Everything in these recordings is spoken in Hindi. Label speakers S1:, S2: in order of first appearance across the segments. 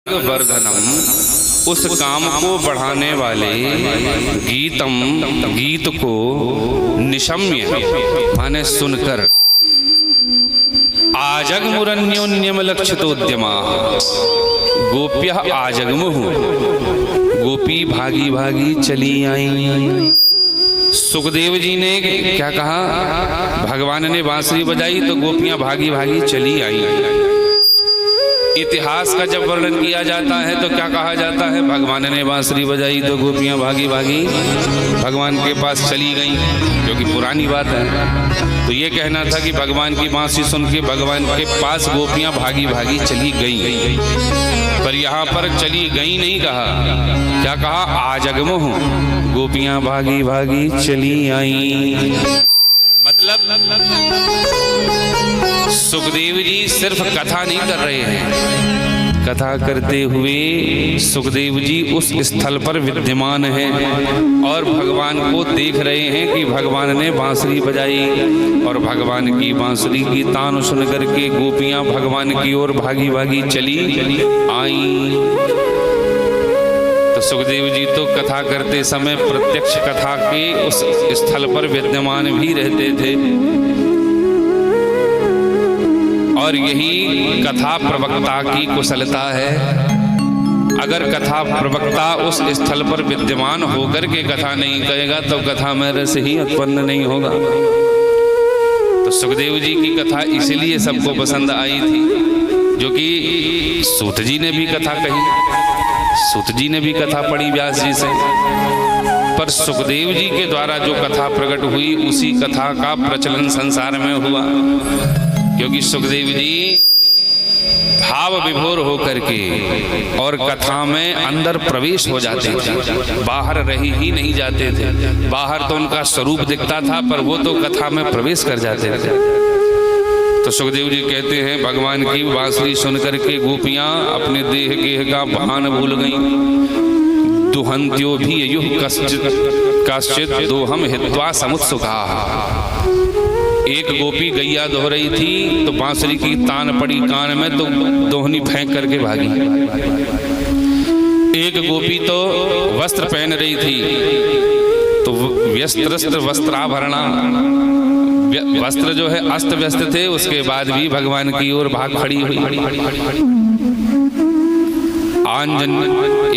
S1: वर्धनम, उस काम को बढ़ाने वाले गीत को निशम्य माने सुनकर आजगमुरन्योन्यम लक्षितोद्यमा गोप्य आजगमुहु, गोपी भागी भागी चली आई। सुखदेव जी ने क्या कहा, भगवान ने बांसुरी बजाई तो गोपियां भागी भागी चली आई। इतिहास का जब वर्णन किया जाता है तो क्या कहा जाता है, भगवान ने बांसुरी बजाई तो गोपियां भागी भागी भगवान के पास चली गईं, क्योंकि पुरानी बात है। तो ये कहना था कि भगवान की बांसुरी सुन के भगवान के पास गोपियां भागी भागी चली गईं, पर यहाँ पर चली गई नहीं कहा, क्या कहा, आजगमुह, गोपियां भागी भागी चली आई। मतलब सुखदेव जी सिर्फ कथा नहीं कर रहे हैं, कथा करते हुए सुखदेव जी उस स्थल पर विद्यमान हैं और भगवान को देख रहे हैं कि भगवान ने बांसुरी बजाई और भगवान की बांसुरी की तान सुन करके गोपियां भगवान की ओर भागी भागी चली आई। तो सुखदेव जी तो कथा करते समय प्रत्यक्ष कथा के उस स्थल पर विद्यमान भी रहते थे, और यही कथा प्रवक्ता की कुशलता है। अगर कथा प्रवक्ता उस स्थल पर विद्यमान होकर के कथा नहीं करेगा तो कथा में रस ही उत्पन्न नहीं होगा। तो सुखदेव जी की कथा इसीलिए सबको पसंद आई थी, जो कि सूत जी ने भी कथा कही, सूत जी ने भी कथा पढ़ी व्यास जी से, पर सुखदेव जी के द्वारा जो कथा प्रकट हुई उसी कथा का प्रचलन संसार में हुआ, क्योंकि सुखदेव जी भाव विभोर होकर के और कथा में अंदर प्रवेश हो जाते थे, बाहर रही ही नहीं जाते थे। बाहर तो उनका स्वरूप दिखता था, पर वो तो कथा में प्रवेश कर जाते थे। तो सुखदेव जी कहते हैं, भगवान की बांसुरी सुन करके गोपियां अपने देह गेह का भान भूल गईं। दुहंत्यो भी युह कश्चित दोहम हित्वा समुत्सुका। एक गोपी गैया दोह रही थी तो बांसुरी की तान पड़ी कान में तो दोहनी फेंक करके भागी। एक गोपी तो वस्त्र पहन रही थी तो वस्त्राभरणा, वस्त्र जो है अस्त व्यस्त थे, उसके बाद भी भगवान की ओर भाग खड़ी हुई।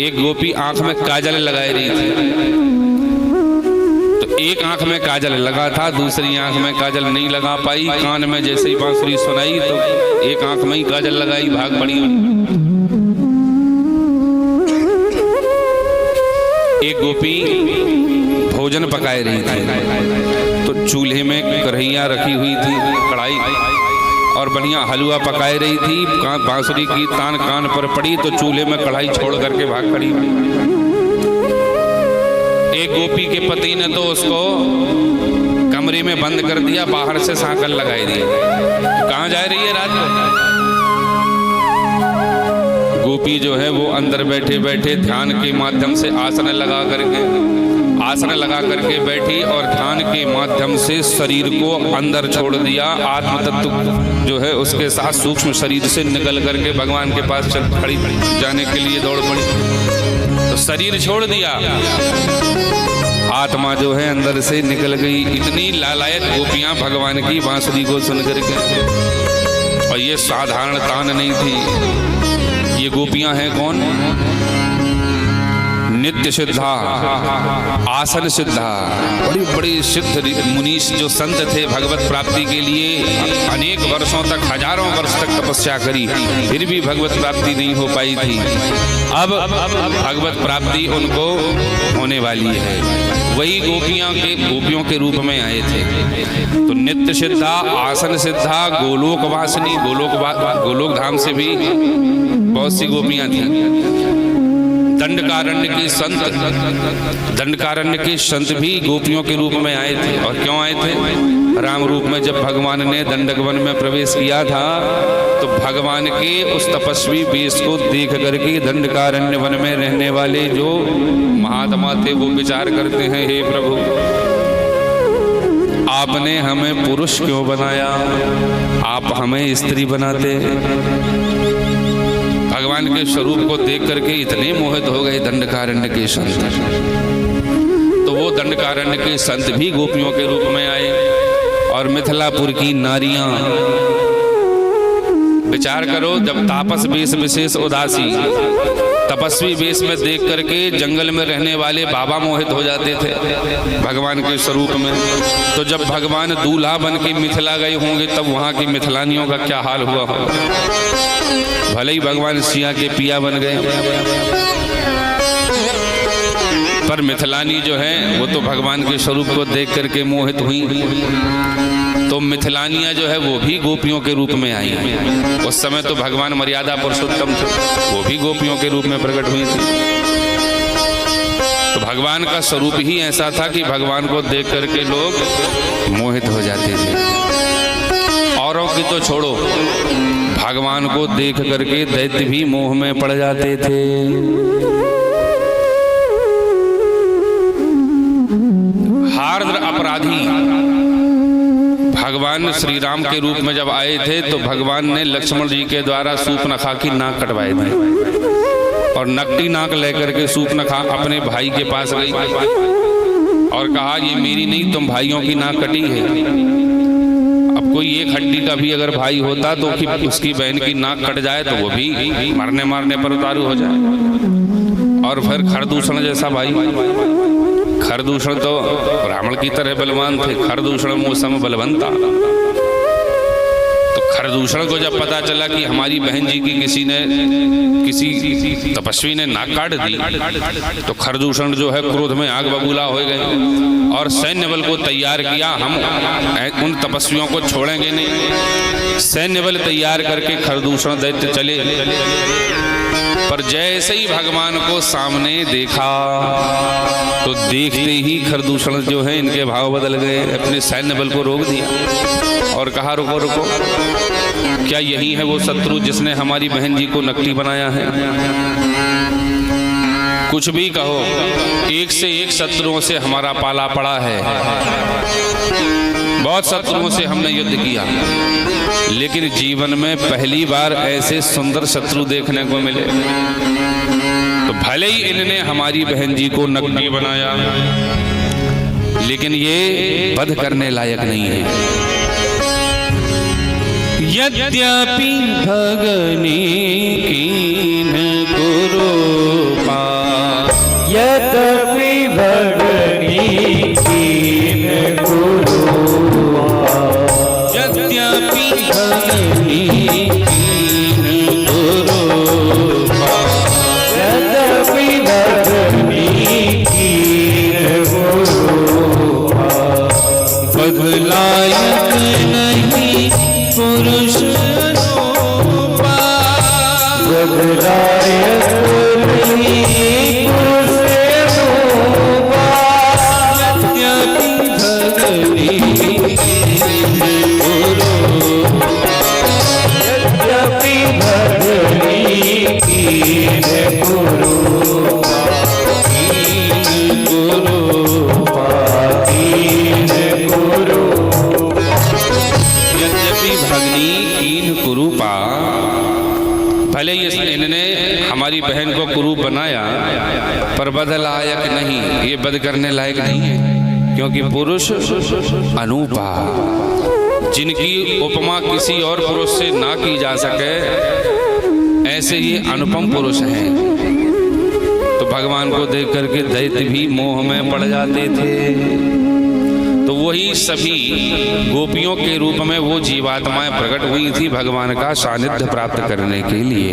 S1: एक गोपी आंख में काजल लगाए रही थी, एक आंख में काजल लगा था, दूसरी आंख में काजल नहीं लगा पाई। कान में जैसे ही बांसुरी सुनाई तो एक आंख में ही काजल लगाई, भाग पड़ी। एक गोपी भोजन पकाए रही थी तो चूल्हे में कढ़ैया रखी हुई थी, कढ़ाई, और बढ़िया हलवा पकाए रही थी। बांसुरी की तान कान पर पड़ी तो चूल्हे में कढ़ाई छोड़ करके भाग पड़ी। एक गोपी के पति ने तो उसको कमरे में बंद कर दिया, बाहर से सांकल लगाई दी। कहाँ जा रही है रात को? गोपी जो है वो अंदर बैठे बैठे ध्यान के माध्यम से आसन लगा करके बैठी और ध्यान के माध्यम से शरीर को अंदर छोड़ दिया। आत्म तत्व जो है उसके साथ सूक्ष्म शरीर से निकल करके भगवान के पास चल खड़ी जाने के लिए दौड़ पड़ी। तो शरीर छोड़ दिया, आत्मा जो है अंदर से निकल गई। इतनी लालायत गोपियां भगवान की बांसुरी को सुन करके, और ये साधारण तान नहीं थी। ये गोपियां हैं कौन? नित्य सिद्धा, आसन सिद्धा, बड़ी बड़ी सिद्ध मुनीष जो संत थे, भगवत प्राप्ति के लिए अनेक वर्षों तक, हजारों वर्ष तक तपस्या करी, फिर भी भगवत प्राप्ति नहीं हो पाई थी। अब भगवत प्राप्ति उनको होने वाली है। वही गोपियों के रूप में आए थे। तो नित्य सिद्धा, आसन सिद्धा, गोलोक वासिनी, गोलोक धाम से भी बहुत सी गोपियां थी। दंडकारण्य के संत भी गोपियों के रूप में आए थे। और क्यों आए थे? राम रूप में जब भगवान ने दंडक वन में प्रवेश किया था तो भगवान के उस तपस्वी वेश को देख करके दंडकारण्य वन में रहने वाले जो महात्मा थे वो विचार करते हैं, हे प्रभु, आपने हमें पुरुष क्यों बनाया, आप हमें स्त्री बनाते। भगवान के स्वरूप को देख करके इतने मोहित हो गए दंडकारण्य के संत। तो वो दंडकारण्य के संत भी गोपियों के रूप में आए और मिथिलापुर की नारियां, विचार करो, जब तापस वेश विशेष उदासी तपस्वी वेश में देख करके जंगल में रहने वाले बाबा मोहित हो जाते थे भगवान के स्वरूप में, तो जब भगवान दूल्हा बन के मिथिला गए होंगे तब वहाँ की मिथिलानियों का क्या हाल हुआ होगा। भले ही भगवान सिया के पिया बन गए, पर मिथिलानी जो है वो तो भगवान के स्वरूप को देख करके मोहित हुई। तो मिथिलानियाँ जो है वो भी गोपियों के रूप में आई। उस समय तो भगवान मर्यादा पुरुषोत्तम थे, वो भी गोपियों के रूप में प्रकट हुई थी। तो भगवान का स्वरूप ही ऐसा था कि भगवान को देख करके लोग मोहित हो जाते थे। औरों की तो छोड़ो, भगवान को देख करके दैत्य भी मोह में पड़ जाते थे। हार्द्र अपराधी भगवान श्री राम के रूप में जब आए थे तो भगवान ने लक्ष्मण जी के द्वारा सूर्पनखा की नाक कटवाए थे और नकटी नाक लेकर के सूर्पनखा अपने भाई के पास गई और कहा, ये मेरी नहीं, तुम भाइयों की नाक कटी है। अब कोई एक हड्डी का भी अगर भाई होता तो उसकी बहन की नाक कट जाए तो वो भी मरने मारने पर उतारू हो जाए। और फिर खरदूषण जैसा भाई, खरदूषण तो ब्राह्मण की तरह बलवान थे, खरदूषण मौसम बलवंता। तो खरदूषण को जब पता चला कि हमारी बहन जी की किसी तपस्वी ने नाक काट दी, तो खरदूषण जो है क्रोध में आग बबूला हो गए और सैन्य बल को तैयार किया। हम उन तपस्वियों को छोड़ेंगे नहीं। सैन्य बल तैयार करके खरदूषण दैत्य चले, पर जैसे ही भगवान को सामने देखा तो देखते ही खरदूषण जो है इनके भाव बदल गए, अपने सैन्य बल को रोक दिया और कहा, रुको रुको, क्या यही है वो शत्रु जिसने हमारी बहन जी को नकली बनाया है? कुछ भी कहो, एक से एक शत्रुओं से हमारा पाला पड़ा है। बहुत शत्रुओं से हमने युद्ध किया, लेकिन जीवन में पहली बार ऐसे सुंदर शत्रु देखने को मिले। तो भले ही इन्होंने हमारी बहन जी को नकली बनाया, लेकिन ये वध करने लायक नहीं है। यद्यपि भगनी कीन कुरूपा,
S2: यद्यपि भगनी कीन कुरूपा,
S1: यद्यपि भगनी कीन कुरूपा,
S2: यद्यपि भगनी कीन कुरूपा,
S1: बदलायक नहीं पुरुष रूपा,
S2: बदलायक नहीं पुरुष रूपा,
S1: यद्यपि भगनी कीन कुरूपा,
S2: यद्यपि भगनी कीन कुरूपा,
S1: कीन कुरूपा,
S2: कीन कुरूपा,
S1: यद्यपि भगनी कीन कुरूपा, भले ही इन्होंने हमारी बहन को कुरूप बनाया, पर वध लायक नहीं, ये वध करने लायक नहीं है, क्योंकि पुरुष अनूपा, जिनकी उपमा किसी और पुरुष से ना की जा सके, ऐसे ये अनुपम पुरुष हैं। तो भगवान को देख करके दैत्य भी मोह में पड़ जाते थे। तो वही सभी गोपियों के रूप में वो जीवात्माएं प्रकट हुई थी भगवान का सानिध्य प्राप्त करने के लिए,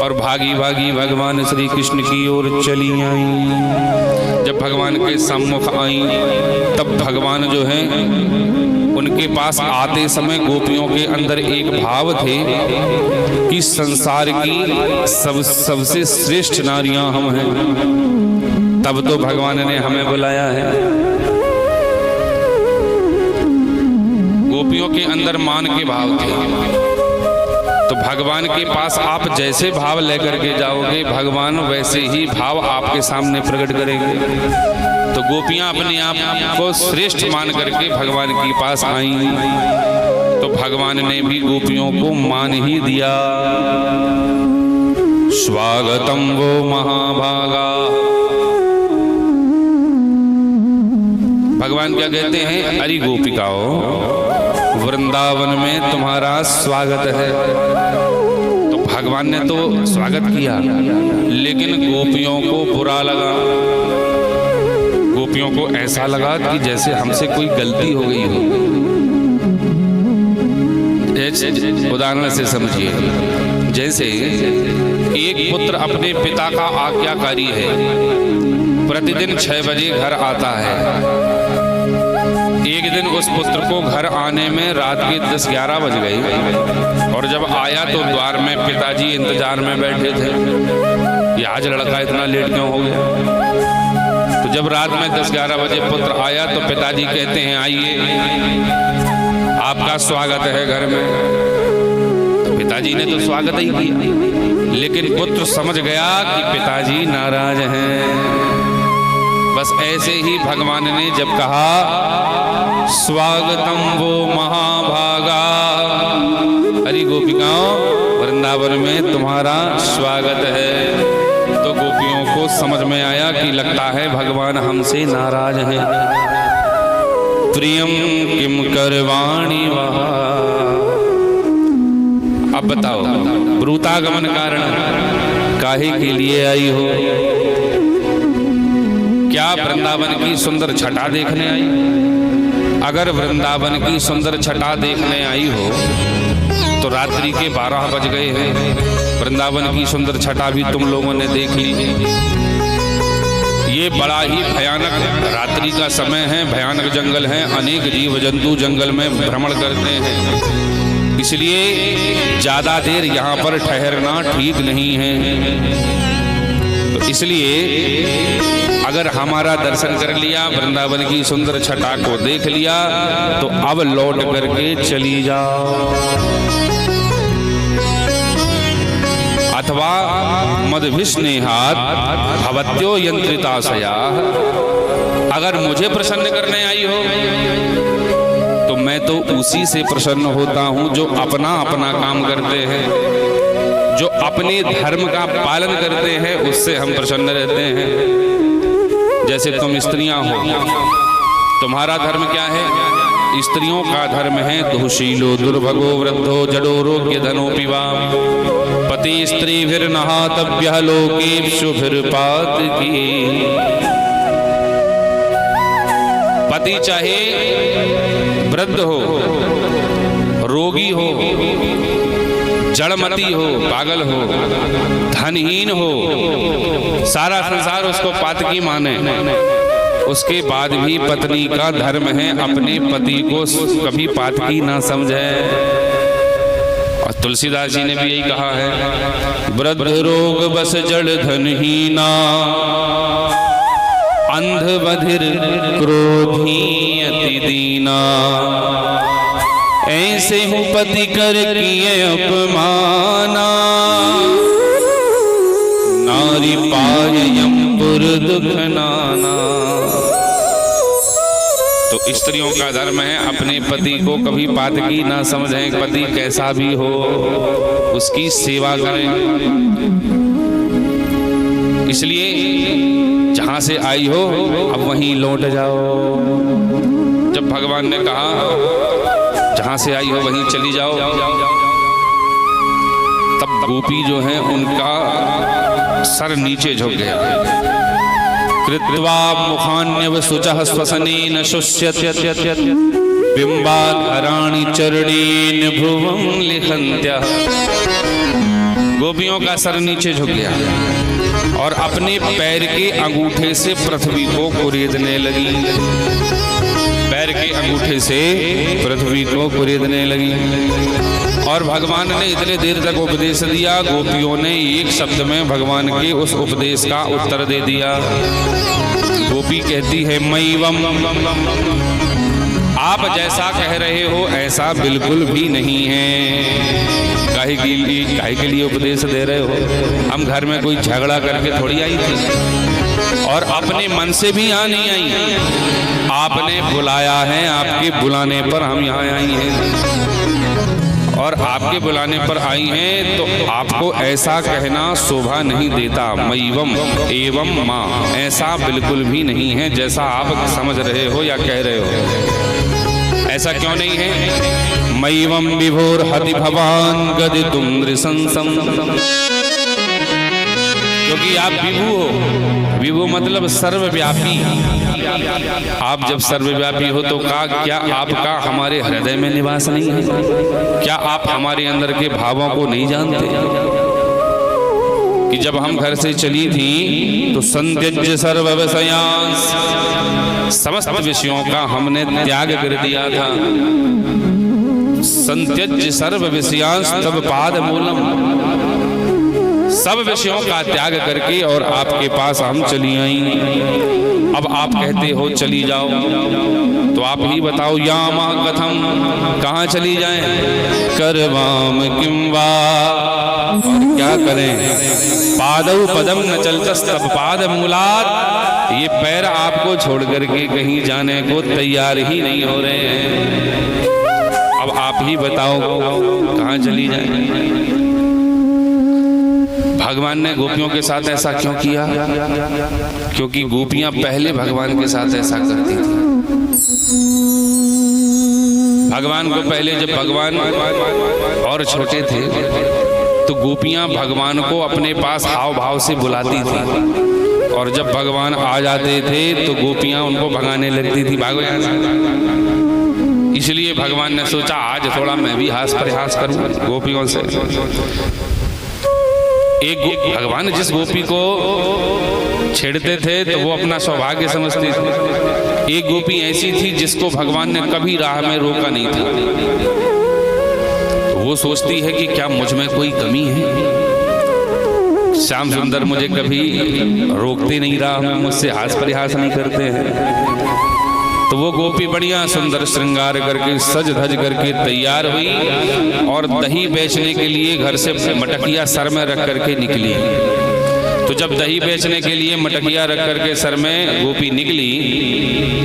S1: और भागी भागी भगवान श्री कृष्ण की ओर चली आई। जब भगवान के सम्मुख आई तब भगवान जो है उनके पास आते समय गोपियों के अंदर एक भाव थे कि संसार की सबसे श्रेष्ठ नारियां हम हैं। तब तो भगवान ने हमें बुलाया है। गोपियों के अंदर मान के भाव थे, तो भगवान के पास आप जैसे भाव लेकर के जाओगे, भगवान वैसे ही भाव आपके सामने प्रकट करेंगे। तो गोपियां अपने आप को श्रेष्ठ मान करके भगवान के पास आई, तो भगवान ने भी गोपियों को मान ही दिया। स्वागतम वो महाभागा। भगवान क्या कहते हैं? अरे गोपिकाओं, वृंदावन में तुम्हारा स्वागत है। तो भगवान ने तो स्वागत किया, लेकिन गोपियों को बुरा लगा। गोपियों को ऐसा लगा कि जैसे हमसे कोई गलती हो गई हो। उदाहरण से समझिए, जैसे एक पुत्र अपने पिता का आज्ञाकारी है, प्रतिदिन 6 बजे घर आता है। एक दिन उस पुत्र को घर आने में रात के 10-11 बज गए, और जब आया तो द्वार में पिताजी इंतजार में बैठे थे। ये आज लड़का इतना लेट क्यों हो गया? तो जब रात में 10-11 बजे पुत्र आया तो पिताजी कहते हैं, आइए, आपका स्वागत है घर में। तो पिताजी ने तो स्वागत ही किया, लेकिन पुत्र समझ गया कि पिताजी नाराज हैं। बस ऐसे ही भगवान ने जब कहा स्वागतम वो महाभागा, अरे गोपिकाओं, वृंदावन में तुम्हारा स्वागत है, तो गोपियों को समझ में आया कि लगता है भगवान हमसे नाराज हैं। प्रियम किम करवाणी वहा। अब बताओ, ब्रूतागमन कारण काहे के लिए आई हो? क्या वृंदावन की सुंदर छटा देखने आई? अगर वृंदावन की सुंदर छटा देखने आई हो तो रात्रि के 12 बज गए हैं, वृंदावन की सुंदर छटा भी तुम लोगों ने देख ली। ये बड़ा ही भयानक रात्रि का समय है, भयानक जंगल है, अनेक जीव जंतु जंगल में भ्रमण करते हैं, इसलिए ज्यादा देर यहाँ पर ठहरना ठीक नहीं है। तो इसलिए अगर हमारा दर्शन कर लिया, वृंदावन की सुंदर छटा को देख लिया, तो अब लौट करके चली जाओ। अथवा मदभिस्नेहात् भवत्यो यंत्रिताशया। अगर मुझे प्रसन्न करने आई हो तो मैं तो उसी से प्रसन्न होता हूं जो अपना अपना काम करते हैं, जो अपने धर्म का पालन करते हैं, उससे हम प्रसन्न रहते हैं। जैसे तुम स्त्रियां हो, तुम्हारा धर्म क्या है? स्त्रियों का धर्म है दुःशीलो दुर्भगो वृद्धो जडो रोग्य धनोपि वा पति स्त्रीभिर्नहातव्यः लोकेषुभिर्पातकी। पति चाहे वृद्ध हो, रोगी हो, जड़मती हो, पागल हो, धनहीन हो, सारा संसार उसको पातकी माने, उसके बाद भी पत्नी का धर्म है अपने पति को कभी पातकी ना समझे। और तुलसीदास जी ने भी यही कहा है, वृद्ध रोग बस जड़ धनहीना अंध बधिर क्रोधी अति दीना। ऐसे हूँ पति कर किए अपमाना नारी पाययम पुर दुख नाना। तो स्त्रियों का धर्म है अपने पति को कभी पातकी ना समझें, पति कैसा भी हो उसकी सेवा करें। इसलिए जहां से आई हो अब वहीं लौट जाओ। जब भगवान ने कहा जहां से आई हो वहीं चली जाओ, तब गोपी जो है उनका सर नीचे झुक गया। कृत्वा मुखान्यव शुचः स्वसनेन शुष्यत बिंबाधराणि चरणेन भुवं लिखन्त्यः। गोपियों का सर नीचे झुक गया और अपने पैर के अंगूठे से पृथ्वी को कुरेदने लगी। पैर के अंगूठे से पृथ्वी को कुरेदने लगी। और भगवान ने इतने देर तक उपदेश दिया, गोपियों ने एक शब्द में भगवान के उस उपदेश का उत्तर दे दिया। गोपी कहती है मैवम, आप जैसा कह रहे हो ऐसा बिल्कुल भी नहीं है। काहे के लिए उपदेश दे रहे हो? हम घर में कोई झगड़ा करके थोड़ी आई थी, और अपने मन से भी यहाँ नहीं आई। आपने बुलाया है, आपके बुलाने पर हम यहाँ आई हैं। और आपके बुलाने पर आई हैं, तो आपको ऐसा कहना शोभा नहीं देता। मय्यवम एवं माँ, ऐसा बिल्कुल भी नहीं है जैसा आप समझ रहे हो या कह रहे हो। ऐसा क्यों नहीं है? मय्यवम विभोर हति भवान गदितुम नृशंसम, क्योंकि आप विभु हो। विभु मतलब सर्वव्यापी। आप जब सर्वव्यापी हो तो क्या आपका हमारे हृदय में निवास नहीं है? क्या आप हमारे अंदर के भावों को नहीं जानते? कि जब हम घर से चली थी तो संत्यज्य सर्व विषयांस, समस्त विषयों का हमने त्याग कर दिया था। संत्यज्य सर्व विषयांस तब पाद मूलम, सब विषयों का त्याग करके और आपके पास हम चली आई। अब आप कहते हो चली जाओ, तो आप ही बताओ यामा कथम, कहाँ चली जाएं? करवाम किम वा, और क्या करें? पादौ पदम न चलतस तब पाद मूलात, ये पैर आपको छोड़ करके कहीं जाने को तैयार ही नहीं हो रहे हैं। अब आप ही बताओ कहाँ चली जाएं? भगवान ने गोपियों के साथ ऐसा क्यों किया? क्योंकि गोपियां पहले भगवान के साथ ऐसा करती थी। भगवान को पहले जब भगवान और छोटे थे तो गोपियां भगवान को अपने पास हाव भाव से बुलाती थी, और जब भगवान आ जाते थे तो गोपियां उनको भगाने लगती थी, भागो यहाँ से। इसलिए भगवान ने सोचा आज थोड़ा मैं भी हास परिहास करूं गोपियों से। एक भगवान जिस गोपी को छेड़ते थे तो वो अपना सौभाग्य समझती थी। एक गोपी ऐसी थी जिसको भगवान ने कभी राह में रोका नहीं था। तो वो सोचती है कि क्या मुझ में कोई कमी है? श्याम सुंदर मुझे कभी रोकते नहीं, राह में मुझसे हास परिहास नहीं करते हैं। तो वो गोपी बढ़िया सुंदर श्रृंगार करके सज धज करके तैयार हुई और दही बेचने के लिए घर से मटकिया सर में रख करके निकली। तो जब दही बेचने के लिए मटकिया रख करके सर में गोपी निकली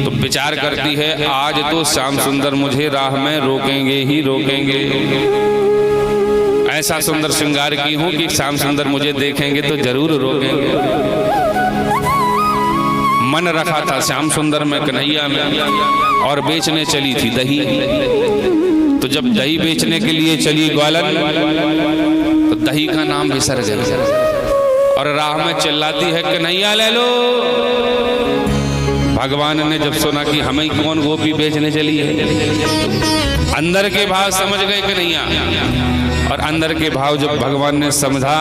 S1: तो विचार करती है आज तो श्याम सुंदर मुझे राह में रोकेंगे ही रोकेंगे। ऐसा सुंदर श्रृंगार की हूं कि श्याम सुंदर मुझे देखेंगे तो जरूर रोकेंगे। मन रखा था श्याम सुंदर में कन्हैया में, और बेचने चली थी दही। तो जब दही बेचने के लिए चली ग्वालन तो दही का नाम बिसर गई और राह में चिल्लाती है कन्हैया ले लो। भगवान ने जब सुना कि हमें कौन गोपी बेचने चली है, अंदर के भाव समझ गए कन्हैया, और अंदर के भाव जब भगवान ने समझा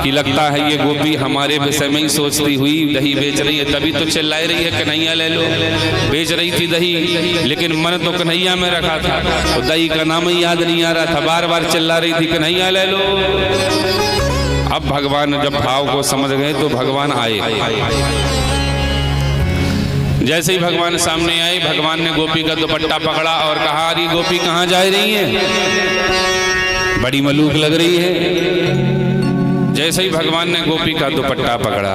S1: कि लगता है ये गोपी हमारे विषय में ही सोचती हुई दही बेच रही है, तभी तो चिल्लाई रही है कन्हैया ले लो। बेच रही थी दही, लेकिन मन तो कन्हैया में रखा था, तो दही का नाम ही याद नहीं आ रहा था, बार बार चिल्ला रही थी कन्हैया ले लो। अब भगवान जब भाव को समझ गए तो भगवान आए। जैसे ही भगवान सामने आए, भगवान ने गोपी का दुपट्टा पकड़ा और कहा अरे गोपी कहाँ जा रही है, बड़ी मलूक लग रही है। जैसे ही भगवान ने गोपी का दुपट्टा पकड़ा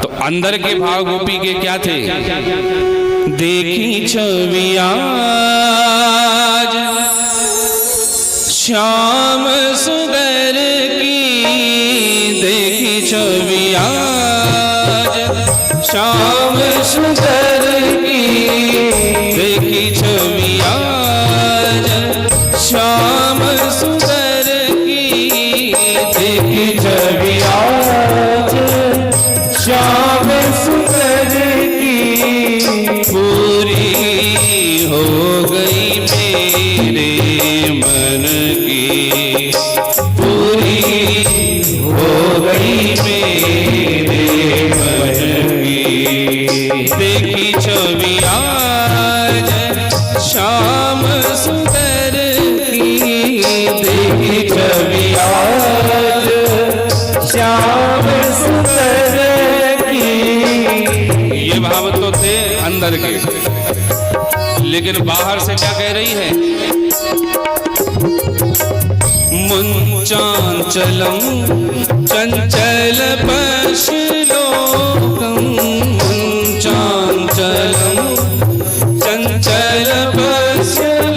S1: तो अंदर के भाव गोपी के क्या थे? देखी छवि आज श्याम सुंदर की, देखी छवि आज श्याम सुंदर की, देखी छवि आज श्याम सुंदर की, देखी छवि आज श्याम सुंदर की, पूरी हो गई मेरे मन की, पूरी हो गई मेरे मन की, देखी छवि आज श्याम सुंदर की, देखी छवि आज श्याम सुंदर की। ये भाव तो थे अंदर के, लेकिन बाहर से क्या कह रही है? मुंचांचलम चंचल पश्लोकम, मुंचांचलम चंचल पश्लोकम,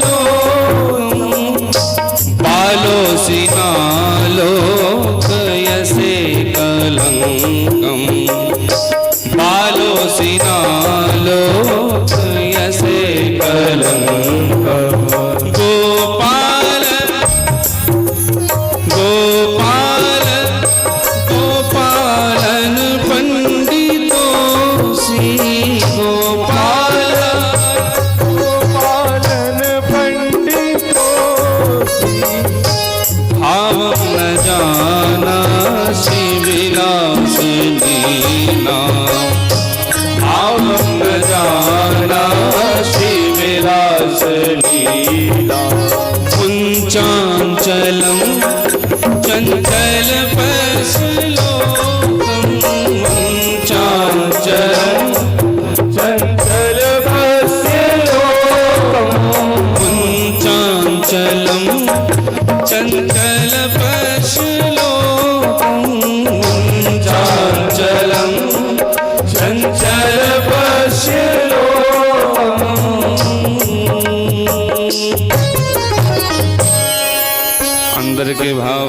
S2: चंचल बस लो
S1: अंदर के भाव